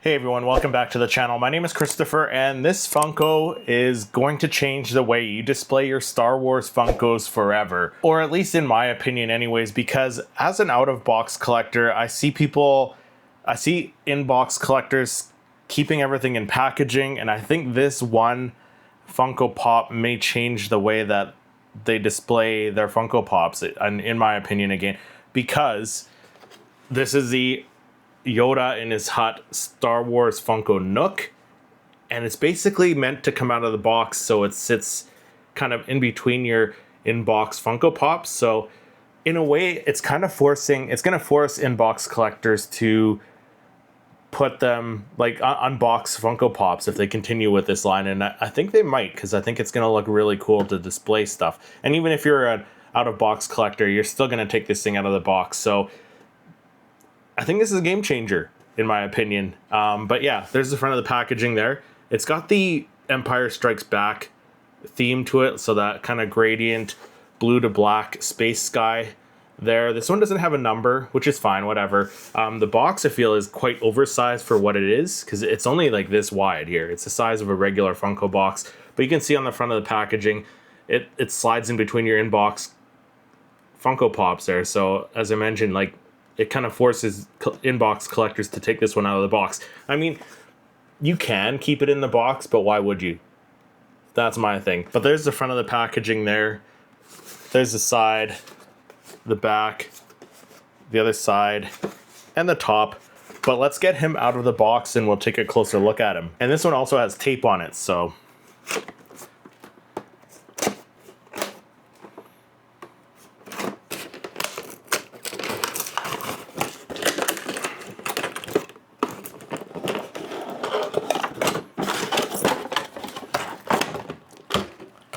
Hey everyone, welcome back to the channel. My name is Christopher, and this Funko is going to change the way you display your Star Wars Funkos forever. Or at least in my opinion anyways, because as an out-of-box collector, I see in-box collectors keeping everything in packaging, and I think this one Funko Pop may change the way that they display their Funko Pops, in my opinion again, because this is the Yoda in his hut Star Wars Funko Nook, and it's basically meant to come out of the box so it sits kind of in between your in-box Funko Pops. So in a way, it's going to force in-box collectors to put them like unbox Funko Pops if they continue with this line, and I think they might, because I think it's going to look really cool to display stuff. And even if you're an out-of-box collector, you're still going to take this thing out of the box. So I think this is a game changer, in my opinion. But yeah, there's the front of the packaging there. It's got the Empire Strikes Back theme to it, so that kind of gradient, blue to black space sky there. This one doesn't have a number, which is fine, whatever. The box, I feel, is quite oversized for what it is, because it's only like this wide here. It's the size of a regular Funko box. But you can see on the front of the packaging, it slides in between your inbox Funko Pops there. So as I mentioned, like, it kind of forces inbox collectors to take this one out of the box. I mean, you can keep it in the box, but why would you? That's my thing. But there's the front of the packaging there. There's the side, the back, the other side, and the top. But let's get him out of the box and we'll take a closer look at him. And this one also has tape on it, so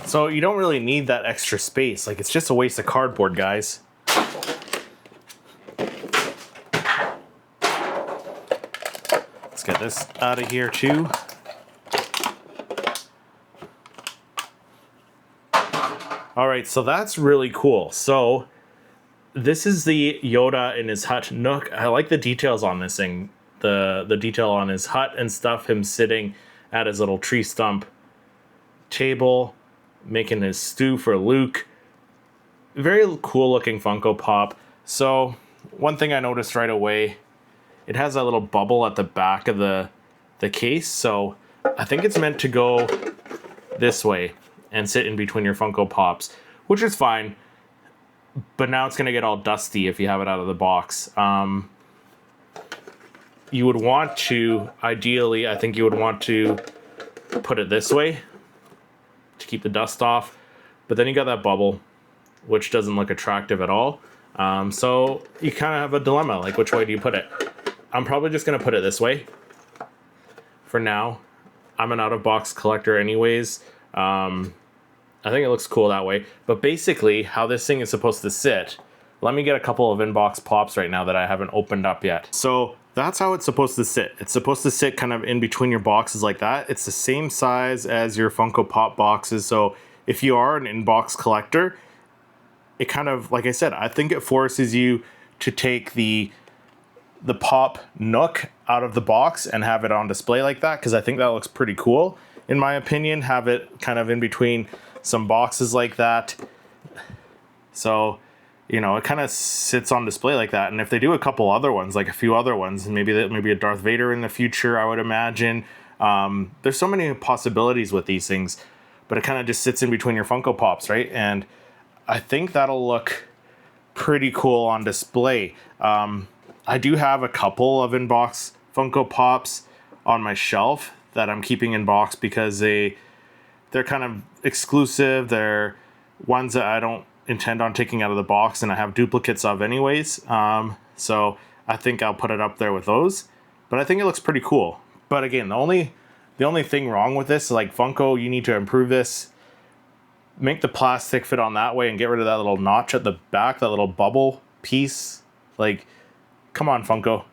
So you don't really need that extra space. Like, it's just a waste of cardboard, guys. Let's get this out of here too. All right, so that's really cool. So this is the Yoda in his hut Nook. I like the details on this thing. The detail on his hut and stuff, him sitting at his little tree stump table, making his stew for Luke. Very cool looking Funko Pop. So one thing I noticed right away, it has that little bubble at the back of the case. So I think it's meant to go this way and sit in between your Funko Pops, which is fine. But now it's going to get all dusty if you have it out of the box. You would want to, ideally, I think you would want to put it this way to keep the dust off, but then you got that bubble, which doesn't look attractive at all. So you kind of have a dilemma, like, which way do you put it? I'm probably just going to put it this way for now. I'm an out-of-box collector anyways. I think it looks cool that way. But basically, how this thing is supposed to sit, let me get a couple of in-box pops right now that I haven't opened up yet. So that's how it's supposed to sit. It's supposed to sit kind of in between your boxes like that. It's the same size as your Funko Pop boxes. So if you are an in-box collector, it kind of, like I said, I think it forces you to take the Pop Nook out of the box and have it on display like that, because I think that looks pretty cool, in my opinion. Have it kind of in between some boxes like that. So, you know, it kind of sits on display like that. And if they do a couple other ones, like a few other ones, maybe a Darth Vader in the future, I would imagine. There's so many possibilities with these things, but it kind of just sits in between your Funko Pops, right? And I think that'll look pretty cool on display. I do have a couple of in-box Funko Pops on my shelf that I'm keeping in box because they're kind of exclusive. They're ones that I don't intend on taking out of the box, and I have duplicates of anyways. So I think I'll put it up there with those. But I think it looks pretty cool. But again, the only thing wrong with this, like, Funko, you need to improve this. Make the plastic fit on that way and get rid of that little notch at the back, that little bubble piece. Like, come on, Funko.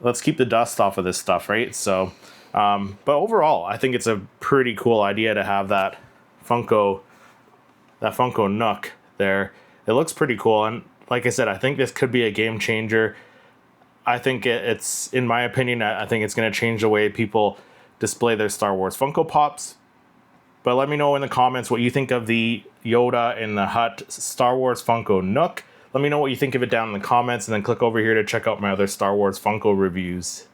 Let's keep the dust off of this stuff, right? So, but overall, I think it's a pretty cool idea to have that Funko Nook there. It looks pretty cool, and like I said, I think this could be a game changer. I think it's, in my opinion, I think it's going to change the way people display their Star Wars Funko Pops. But let me know in the comments what you think of the Yoda and the Hutt Star Wars Funko Nook. Let me know what you think of it down in the comments, and then click over here to check out my other Star Wars Funko reviews.